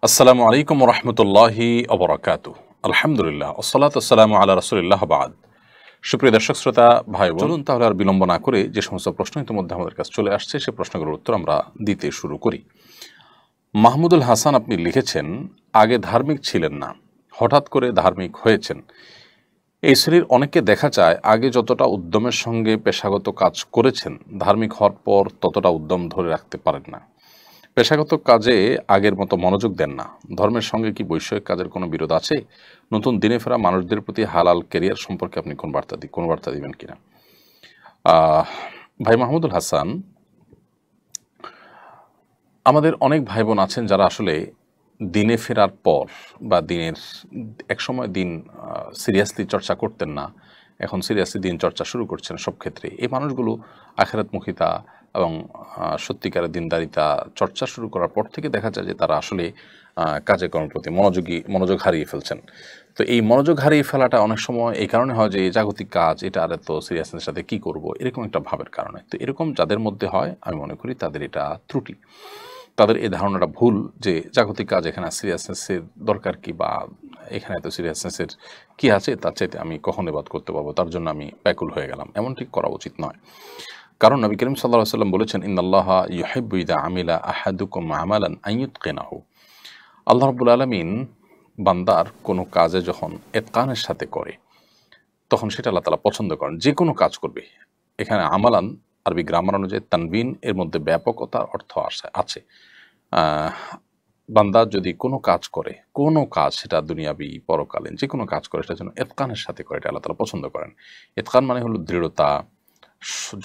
আসসালামু আলাইকুম রহমতুল্লাহি অবরাকাতু। আলহামদুলিল্লাহ ওসসালাতু ওয়াসসালামু আলা রাসূলিল্লাহ বাদ। সুপ্রিয় দর্শক শ্রোতা ভাই বোন, চলুন তাহলে আর বিলম্ব না করে যে সমস্ত প্রশ্ন ইতিমধ্যে আমাদের কাছে চলে আসছে সেই প্রশ্নগুলোর উত্তর আমরা দিতে শুরু করি। মাহমুদুল হাসান আপনি লিখেছেন, আগে ধার্মিক ছিলেন না, হঠাৎ করে ধার্মিক হয়েছেন। এই শ্রেণীর অনেককে দেখা যায় আগে যতটা উদ্যমের সঙ্গে পেশাগত কাজ করেছেন, ধার্মিক হওয়ার পর ততটা উদ্যম ধরে রাখতে পারেন না। পেশাগত কাজে আগের মতো মনোযোগ দেন না। ধর্মের সঙ্গে কি বৈষয়িক কাজের কোনো বিরোধ আছে? নতুন দিনে ফেরা মানুষদের প্রতি হালাল ক্যারিয়ার সম্পর্কে আপনি কোন বার্তা দিবেন কিনা? ভাই মাহমুদুল হাসান, আমাদের অনেক ভাই বোন আছেন যারা আসলে দিনে ফেরার পর বা একসময় দিন সিরিয়াসলি চর্চা করতেন না, এখন সিরিয়াসলি দিন চর্চা শুরু করছেন সব ক্ষেত্রে। এই মানুষগুলো আখিরাতমুখিতা এবং সত্যিকারের দিনদারিতা চর্চা শুরু করার পর থেকে দেখা যায় যে তারা আসলে কাজে কর্মের প্রতি মনোযোগ হারিয়ে ফেলছেন। তো এই মনোযোগ হারিয়ে ফেলাটা অনেক সময় এই কারণে হয় যে এই জাগতিক কাজ এটা আর এত সিরিয়াসনেস সাথে কী করব, এরকম একটা ভাবের কারণে। তো এরকম যাদের মধ্যে হয় আমি মনে করি তাদের এটা ত্রুটি, তাদের এই ধারণাটা ভুল যে জাগতিক কাজ এখানে সিরিয়াসনেসের দরকার কি, বা এখানে এত সিরিয়াসনেসের কী আছে, তার চাইতে আমি কখন এবাদ করতে পারবো, তার জন্য আমি ব্যাকুল হয়ে গেলাম, এমনটি করা উচিত নয়। কারণ নবী করিম সাল্লাল্লাহু আলাইহি ওয়াসাল্লাম বলেছেন, ইন্নাল্লাহা ইউহিব্বু ইযা আমিলা আহাদুকুম আমালান আন ইউতকিনাহু। আল্লাহ রাব্বুল আলামিন বান্দার কোনো কাজে যখন ইতকানের সাথে করে তখন সেটা আল্লাহ তাআলা পছন্দ করেন। যে কোনো কাজ করবে, এখানে আমালান আরবি গ্রামার অনুযায়ী তানবিন এর মধ্যে ব্যাপকতার অর্থ আছে। বান্দা যদি কোনো কাজ করে, কোনো কাজ সেটা দুনিয়াবি পরকালীন যে কোনো কাজ করে, সেটা যেন ইতকানের সাথে করে, এটা আল্লাহ তাআলা পছন্দ করেন। ইতকান মানে হলো দৃঢ়তা,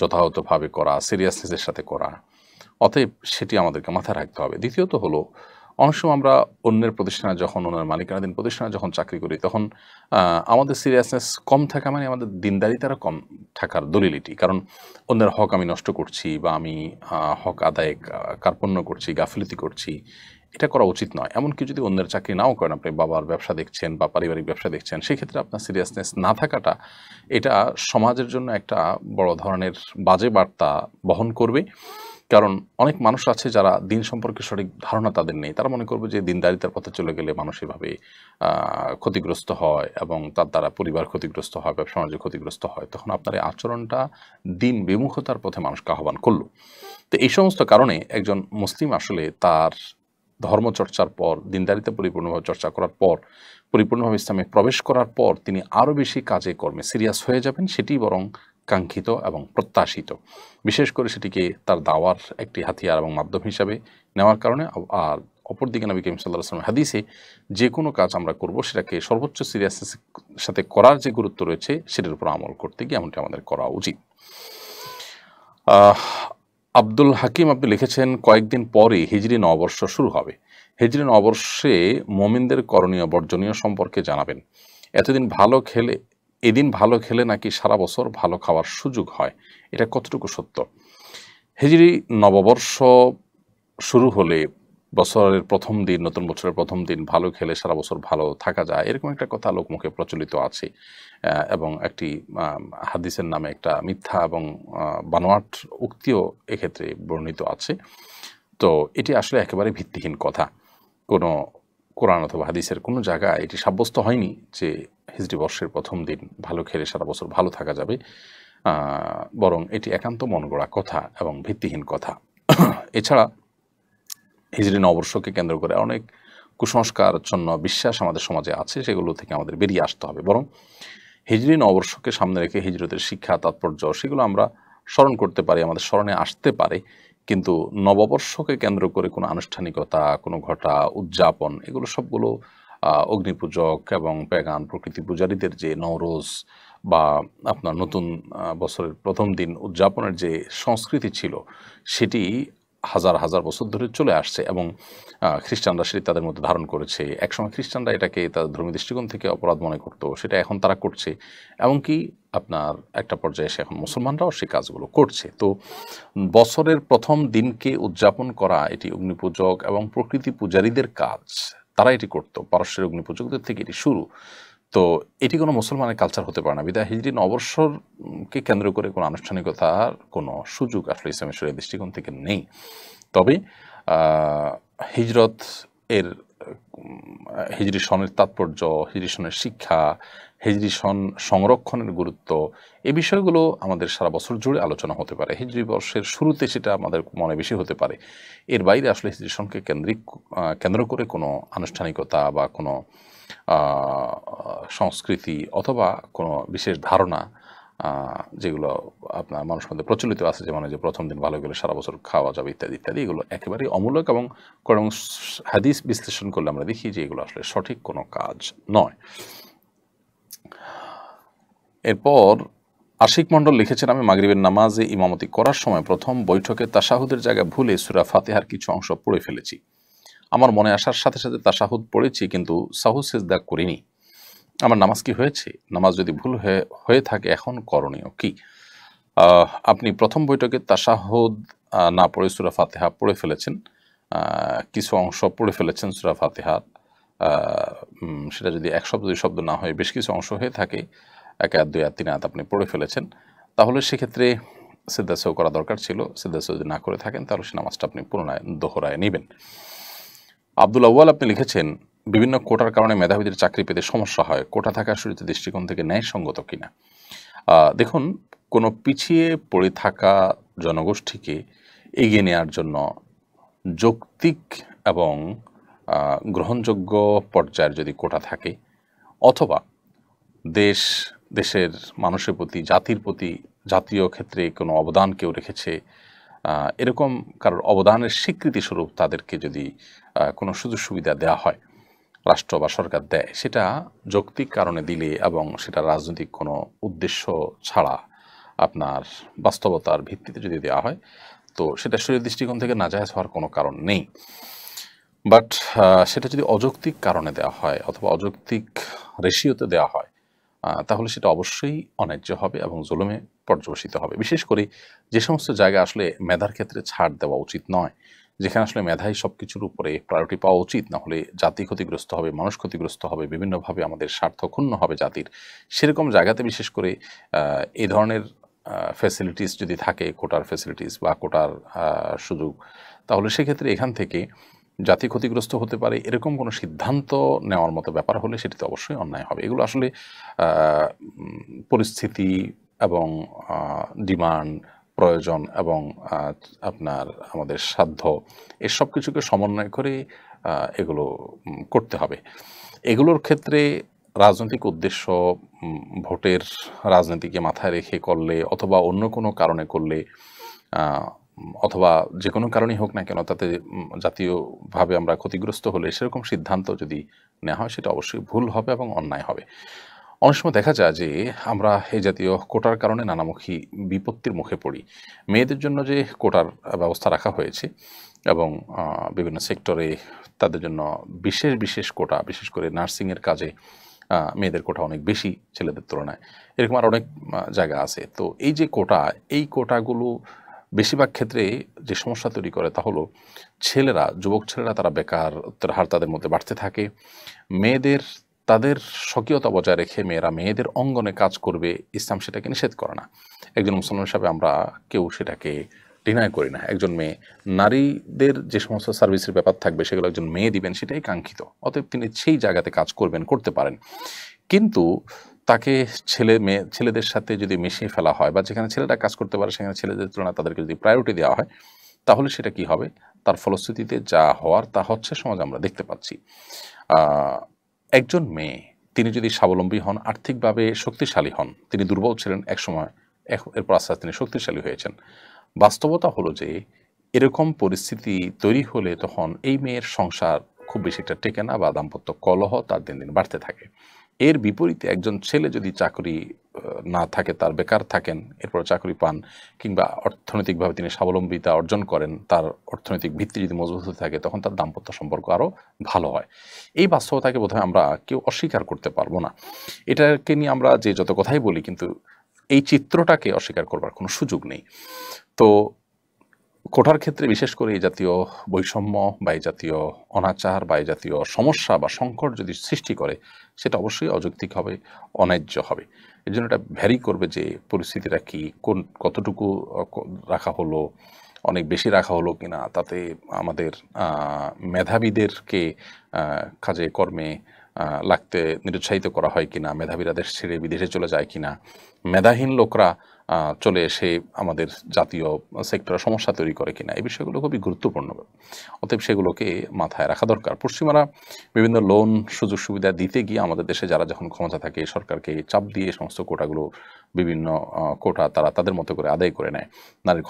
যথাযথভাবে করা, সিরিয়াসনেসের সাথে করা। অতএব সেটি আমাদেরকে মাথায় রাখতে হবে। দ্বিতীয়ত হলো, অনেক সময় আমরা অন্যের প্রতিষ্ঠানে যখন, অন্যের মালিকানাধীন প্রতিষ্ঠানে যখন চাকরি করি তখন আমাদের সিরিয়াসনেস কম থাকা মানে আমাদের দিনদারিতারা কম থাকার দলিলিটি। কারণ অন্যের হক আমি নষ্ট করছি বা আমি হক আদায়ে কার্পণ্য করছি, গাফিলতি করছি, এটা করা উচিত নয়। এমনকি যদি অন্যের চাকরি নাও করেন, আপনি বাবার ব্যবসা দেখছেন বা পারিবারিক ব্যবসা দেখছেন, সেক্ষেত্রে আপনার সিরিয়াসনেস না থাকাটা এটা সমাজের জন্য একটা বড় ধরনের বাজে বার্তা বহন করবে। কারণ অনেক মানুষ আছে যারা দিন সম্পর্কে সঠিক ধারণা তাদের নেই। তারা মনে করবে যে দিনদারিতার পথে চলে গেলে মানুষ এভাবে ক্ষতিগ্রস্ত হয় এবং তার দ্বারা পরিবার ক্ষতিগ্রস্ত হয়, ব্যবসা বাণিজ্য ক্ষতিগ্রস্ত হয়। তখন আপনার এই আচরণটা দিন বিমুখতার পথে মানুষকে আহ্বান করলো। তো এই সমস্ত কারণে একজন মুসলিম আসলে তার ধর্মচর্চার পর, দিনদারিতা পরিপূর্ণভাবে চর্চা করার পর, পরিপূর্ণভাবে ইসলামে প্রবেশ করার পর তিনি আরও বেশি কাজে কর্মে সিরিয়াস হয়ে যাবেন, সেটি বরং কাঙ্ক্ষিত এবং প্রত্যাশিত। বিশেষ করে সেটিকে তার দাওয়ার একটি হাতিয়ার এবং মাধ্যম হিসাবে নেওয়ার কারণে। আর অপরদিকে নবী করিম সাল্লাল্লাহু আলাইহি ওয়াসাল্লাম হাদিসে যে কোনো কাজ আমরা করব সেটাকে সর্বোচ্চ সিরিয়াসনেসের সাথে করার যে গুরুত্ব রয়েছে সেটার উপর আমল করতে গিয়ে এমনটি আমাদের করা উচিত। আব্দুল হাকিম আপনি লিখেছেন, কয়েকদিন পরে হিজরি নববর্ষ শুরু হবে। হিজরি নববর্ষে মুমিনদের করণীয় বর্জনীয় সম্পর্কে জানাবেন। এদিন ভালো খেলে নাকি সারা বছর ভালো খাওয়ার সুযোগ হয়, এটা কতটুকু সত্য? হিজরি নববর্ষ শুরু হলে বছরের প্রথম দিন, নতুন বছরের প্রথম দিন ভালো খেলে সারা বছর ভালো থাকা যায়, এরকম একটা কথা লোকমুখে প্রচলিত আছে এবং একটি হাদিসের নামে একটা মিথ্যা এবং বানোয়াট উক্তিও এক্ষেত্রে বর্ণিত আছে। তো এটি আসলে একেবারে ভিত্তিহীন কথা। কোনো কোরআন অথবা হাদিসের কোনো জায়গায় এটি সাব্যস্ত হয়নি যে হিজরি বর্ষের প্রথম দিন ভালো খেলে সারা বছর ভালো থাকা যাবে। বরং এটি একান্ত মনগড়া কথা এবং ভিত্তিহীন কথা। এছাড়া হিজরি নববর্ষকে কেন্দ্র করে অনেক কুসংস্কারাচ্ছন্ন বিশ্বাস আমাদের সমাজে আছে, সেগুলো থেকে আমাদের বেরিয়ে আসতে হবে। বরং হিজরি নববর্ষকে সামনে রেখে হিজরতের শিক্ষা, তাৎপর্য সেগুলো আমরা স্মরণ করতে পারি, আমাদের স্মরণে আসতে পারে। কিন্তু নববর্ষকে কেন্দ্র করে কোনো আনুষ্ঠানিকতা, কোনো ঘটা উদযাপন, এগুলো সবগুলো অগ্নিপূজক এবং প্যাগান প্রকৃতি পূজারীদের যে নওরোজ বা আপনার নতুন বছরের প্রথম দিন উদযাপনের যে সংস্কৃতি ছিল, সেটি হাজার হাজার বছর ধরে চলে আসছে এবং খ্রিস্টানরা সেটি তাদের মধ্যে ধারণ করেছে। একসময় খ্রিস্টানরা এটাকে তাদের ধর্মীয় দৃষ্টিকোণ থেকে অপরাধ মনে করতো, সেটা এখন তারা করছে। এমনকি আপনার একটা পর্যায়ে এসে এখন মুসলমানরাও সেই কাজগুলো করছে। তো বছরের প্রথম দিনকে উদযাপন করা এটি অগ্নিপূজক এবং প্রকৃতি পূজারীদের কাজ, তারা এটি করতো, পারস্যের অগ্নিপূজকদের থেকে এটি শুরু। তো এটি কোনো মুসলমানের কালচার হতে পারে না। বিধায় হিজরি নববর্ষকে কেন্দ্র করে কোনো আনুষ্ঠানিকতার কোনো সুযোগ আসলে ইসলামের শরীয়তের দৃষ্টিকোণ থেকে নেই। তবে হিজরত এর হিজরি সনের তাৎপর্য, হিজরি সনের শিক্ষা, হিজরি সন সংরক্ষণের গুরুত্ব, এই বিষয়গুলো আমাদের সারা বছর জুড়ে আলোচনা হতে পারে। হিজরি বর্ষের শুরুতে সেটা আমাদের মনে বেশি হতে পারে। এর বাইরে আসলে হিজরি সনকে কেন্দ্র করে কোনো আনুষ্ঠানিকতা বা কোনো সংস্কৃতি অথবা কোনো বিশেষ ধারণা যেগুলো আপনার মানুষের মধ্যে প্রচলিত আছে, যেমন যে প্রথম দিন ভালো গেলে সারা বছর খাওয়া যাবে ইত্যাদি ইত্যাদি, এগুলো একেবারেই অমূলক এবং কোরআন হাদিস বিশ্লেষণ করলে আমরা দেখি যে এগুলো আসলে সঠিক কোনো কাজ নয়। এরপর আশিক মণ্ডল লিখেছেন, আমি মাগরিবের নামাজে ইমামতি করার সময় প্রথম বৈঠকে তাশাহুদের জায়গায় ভুলে সূরা ফাতিহার কিছু অংশ পড়ে ফেলেছি। আমার মনে আসার সাথে সাথে তাশাহুদ পড়েছি, কিন্তু সাহু সিজদা করিনি। আমার নামাজ কি হয়েছে? নামাজ যদি ভুল হয়ে থাকে এখন করণীয় কি? আপনি প্রথম বৈঠকে তাশাহুদ না পড়ে সূরা ফাতিহা পড়ে ফেলেছেন, কিছু অংশ পড়ে ফেলেছেন সূরা ফাতিহার। সেটা যদি এক শব্দ দুই শব্দ না হয়ে বেশ কিছু অংশ হয়ে থাকে, 1 আয়াত 2 আয়াত 3 আয়াত আপনি পড়ে ফেলেছেন, তাহলে সেক্ষেত্রে সিজদা সাহু করা দরকার ছিল। সিজদা সাহু যদি না করে থাকেন তাহলে সে নামাজটা আপনি পুনরায় দোহরায় নেবেন। আব্দুল আউয়াল আপনি লিখেছেন, বিভিন্ন কোটার কারণে মেধাবীদের চাকরি পেতে সমস্যা হয়, কোটা থাকা শুরুতে দৃষ্টিকোণ থেকে ন্যায়সঙ্গত কিনা? দেখুন, কোনো পিছিয়ে পড়ে থাকা জনগোষ্ঠীকে এগিয়ে নেওয়ার জন্য যৌক্তিক এবং গ্রহণযোগ্য পর্যায়ের যদি কোটা থাকে, অথবা দেশের মানুষের প্রতি, জাতির প্রতি, জাতীয় ক্ষেত্রে কোনো অবদান কেউ রেখেছে, এরকম কারোর অবদানের স্বীকৃতিস্বরূপ তাদেরকে যদি কোনো সুযোগ সুবিধা দেওয়া হয়, রাষ্ট্র বা সরকার দেয়, সেটা যৌক্তিক কারণে দিলে এবং সেটা রাজনৈতিক কোনো উদ্দেশ্য ছাড়া আপনার বাস্তবতার ভিত্তিতে যদি দেওয়া হয়, তো সেটা শরীয়ত দৃষ্টিকোণ থেকে নাজায়েজ হওয়ার কোনো কারণ নেই। বাট সেটা যদি অযৌক্তিক কারণে দেওয়া হয় অথবা অযৌক্তিক রেশিওতে দেওয়া হয়, তাহলে সেটা অবশ্যই অন্যায্য হবে এবং জুলুমে পর্যবসিত হবে। বিশেষ করে যে সমস্ত জায়গায় আসলে মেধার ক্ষেত্রে ছাড় দেওয়া উচিত নয়, যেখানে আসলে মেধাই সব কিছুর উপরে প্রায়োরিটি পাওয়া উচিত, না হলে জাতি ক্ষতিগ্রস্ত হবে, মানুষ ক্ষতিগ্রস্ত হবে, বিভিন্নভাবে আমাদের স্বার্থ ক্ষুণ্ণ হবে জাতির, সেরকম জায়গাতে বিশেষ করে এই ধরনের ফ্যাসিলিটিস যদি থাকে, কোটার ফ্যাসিলিটিস বা কোটার সুযোগ, তাহলে সেক্ষেত্রে এখান থেকে জাতি ক্ষতিগ্রস্ত হতে পারে, এরকম কোনো সিদ্ধান্ত নেওয়ার মতো ব্যাপার হলে সেটিতে অবশ্যই অন্যায় হবে। এগুলো আসলে পরিস্থিতি এবং ডিমান্ড, প্রয়োজন এবং আপনার আমাদের সাধ্য, এসব কিছুকে সমন্বয় করে এগুলো করতে হবে। এগুলোর ক্ষেত্রে রাজনৈতিক উদ্দেশ্য, ভোটের রাজনীতিকে মাথায় রেখে করলে অথবা অন্য কোনো কারণে করলে, অথবা যে কোনো কারণেই হোক না কেন, তাতে জাতীয়ভাবে আমরা ক্ষতিগ্রস্ত হলে সেরকম সিদ্ধান্ত যদি নেওয়া হয়, সেটা অবশ্যই ভুল হবে এবং অন্যায় হবে। অনেক সময় দেখা যায় যে আমরা এই জাতীয় কোটার কারণে নানামুখী বিপত্তির মুখে পড়ি। মেয়েদের জন্য যে কোটার ব্যবস্থা রাখা হয়েছে এবং বিভিন্ন সেক্টরে তাদের জন্য বিশেষ বিশেষ কোটা, বিশেষ করে নার্সিংয়ের কাজে মেয়েদের কোটা অনেক বেশি ছেলেদের তুলনায়, এরকম আর অনেক জায়গা আছে। তো এই যে কোটা, এই কোটাগুলো বেশিরভাগ ক্ষেত্রে যে সমস্যা তৈরি করে তা হলো যুবক ছেলেরা তারা বেকারত্বের হার তাদের মধ্যে বাড়তে থাকে। মেয়েদের তাদের স্বকীয়তা বজায় রেখে মেয়েদের অঙ্গনে কাজ করবে, ইসলাম সেটাকে নিষেধ করে না। একজন মুসলমান হিসাবে আমরা কেউ সেটাকে ডিনাই করি না। একজন মেয়ে, নারীদের যে সমস্ত সার্ভিসের ব্যাপার থাকবে সেগুলো একজন মেয়ে দিবেন, সেটাই কাঙ্ক্ষিত। অতএব তিনি সেই জায়গাতে কাজ করতে পারেন। কিন্তু তাকে ছেলেদের সাথে যদি মিশিয়ে ফেলা হয় বা যেখানে ছেলেরা কাজ করতে পারে সেখানে ছেলেদের তুলনায় তাদেরকে যদি প্রায়োরিটি দেওয়া হয়, তাহলে সেটা কি হবে? তার ফলশ্রুতিতে যা হওয়ার তা হচ্ছে, সমাজে আমরা দেখতে পাচ্ছি। একজন মেয়ে, তিনি যদি স্বাবলম্বী হন, আর্থিকভাবে শক্তিশালী হন, তিনি দুর্বল ছিলেন একসময়, এরপর আস্তে আস্তে তিনি শক্তিশালী হয়েছেন। বাস্তবতা হলো যে এরকম পরিস্থিতি তৈরি হলে তখন এই মেয়ের সংসার খুব বেশি একটা টেকে না বা দাম্পত্য কলহ তার দিন দিন বাড়তে থাকে। এর বিপরীতে একজন ছেলে যদি চাকরি না থাকে, তার বেকার থাকেন, এরপর চাকরি পান, কিংবা অর্থনৈতিকভাবে তিনি স্বাবলম্বিতা অর্জন করেন, তার অর্থনৈতিক ভিত্তি যদি মজবুত হতে থাকে, তখন তার দাম্পত্য সম্পর্ক আরও ভালো হয়। এই বাস্তবতাকে বোধহয় আমরা কেউ অস্বীকার করতে পারবো না। এটাকে নিয়ে আমরা যে যত কথাই বলি, কিন্তু এই চিত্রটাকে অস্বীকার করবার কোনো সুযোগ নেই। তো কোটার ক্ষেত্রে বিশেষ করে এই জাতীয় বৈষম্য বা এই জাতীয় অনাচার বা এই জাতীয় সমস্যা বা সংকট যদি সৃষ্টি করে, সেটা অবশ্যই অযৌক্তিক হবে, অন্যায্য হবে। এর জন্য এটা ভ্যারি করবে যে পরিস্থিতিটা কি, কতটুকু রাখা হলো, অনেক বেশি রাখা হলো কিনা, তাতে আমাদের মেধাবীদেরকে কাজে কর্মে লাগতে নিরুৎসাহিত করা হয় কিনা, মেধাবীরা দেশ ছেড়ে বিদেশে চলে যায় কিনা, মেধাহীন লোকরা চলে এসে আমাদের জাতীয় সেক্টরে সমস্যা তৈরি করে কিনা, এই বিষয়গুলো খুবই গুরুত্বপূর্ণ। অতএব সেগুলোকে মাথায় রাখা দরকার। পশ্চিমারা বিভিন্ন লোন সুযোগ সুবিধা দিতে গিয়ে আমাদের দেশে যারা যখন ক্ষমতা থাকে সরকারকে চাপ দিয়ে সমস্ত কোটাগুলো বিভিন্ন কোটা তারা তাদের মতো করে আদায় করে নেয়। নারীর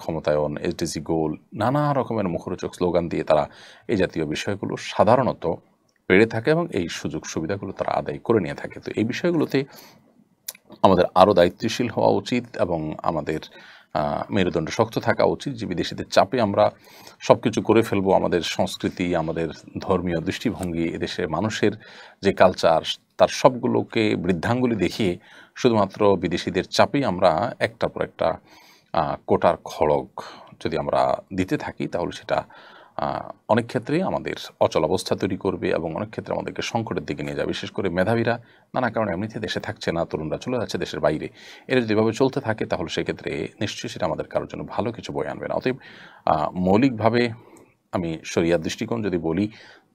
ক্ষমতায়ন, এসডিজি গোল, নানা রকমের মুখরোচক স্লোগান দিয়ে তারা এই জাতীয় বিষয়গুলো সাধারণত পেড়ে থাকে এবং এই সুযোগ সুবিধাগুলো তারা আদায় করে নিয়ে থাকে। তো এই বিষয়গুলোতে আমাদের আরও দায়িত্বশীল হওয়া উচিত এবং আমাদের মেরুদণ্ড শক্ত থাকা উচিত যে বিদেশিদের চাপে আমরা সব কিছু করে ফেলবো। আমাদের সংস্কৃতি, আমাদের ধর্মীয় দৃষ্টিভঙ্গি, এদেশের মানুষের যে কালচার, তার সবগুলোকে বৃদ্ধাঙ্গুলি দেখিয়ে শুধুমাত্র বিদেশিদের চাপেই আমরা একটার পর একটা কোটার খড়গ যদি আমরা দিতে থাকি তাহলে সেটা অনেক ক্ষেত্রেই আমাদের অচলাবস্থা তৈরি করবে এবং অনেক ক্ষেত্রে আমাদেরকে সংকটের দিকে নিয়ে যাবে। বিশেষ করে মেধাবীরা নানা কারণে এমনিতে দেশে থাকছে না, তরুণরা চলে যাচ্ছে দেশের বাইরে। এরা যদি এভাবে চলতে থাকে তাহলে সেক্ষেত্রে নিশ্চয়ই সেটা আমাদের কারোর জন্য ভালো কিছু বয়ে আনবে না। অতএব মৌলিকভাবে আমি শরিয়ার দৃষ্টিকোণ যদি বলি,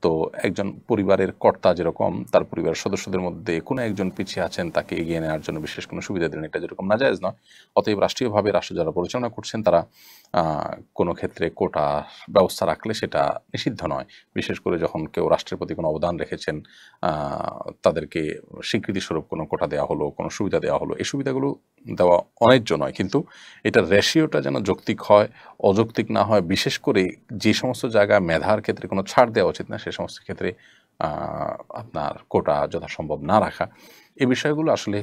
তো একজন পরিবারের কর্তা যেরকম তার পরিবারের সদস্যদের মধ্যে কোনো একজন পিছিয়ে আছেন তাকে এগিয়ে নেওয়ার জন্য বিশেষ কোনো সুবিধা দিলেন, এটা যেরকম নাজায়েজ নয়, অতএব রাষ্ট্রীয়ভাবে রাষ্ট্র যারা পরিচালনা করছেন তারা কোনো ক্ষেত্রে কোটা ব্যবস্থা রাখলে সেটা নিষিদ্ধ নয়। বিশেষ করে যখন কেউ রাষ্ট্রের প্রতি কোনো অবদান রেখেছেন, তাদেরকে স্বীকৃতিস্বরূপ কোনো কোটা দেওয়া হলো, কোনো সুবিধা দেওয়া হলো, এই সুবিধাগুলো দেওয়া অন্যায্য নয়, কিন্তু এটার রেশিওটা যেন যৌক্তিক হয়, অযৌক্তিক না হয়। বিশেষ করে যে সমস্ত জায়গায় মেধার ক্ষেত্রে কোনো ছাড় দেওয়া উচিত না সে সমস্ত ক্ষেত্রে আপনার কোটা যথাসম্ভব না রাখা, এই বিষয়গুলো আসলে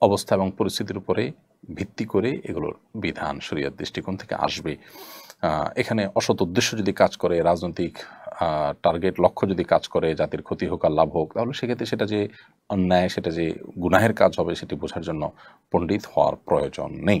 অবস্থা এবং পরিস্থিতির উপরে ভিত্তি করে এগুলোর বিধান শরিয়ার দৃষ্টিকোণ থেকে আসবে। এখানে অসৎ উদ্দেশ্য যদি কাজ করে, রাজনৈতিক টার্গেট লক্ষ্য যদি কাজ করে, জাতির ক্ষতি হোক আর লাভ হোক, তাহলে সেক্ষেত্রে সেটা যে অন্যায়, সেটা যে গুনাহের কাজ হবে সেটি বোঝার জন্য পণ্ডিত হওয়ার প্রয়োজন নেই।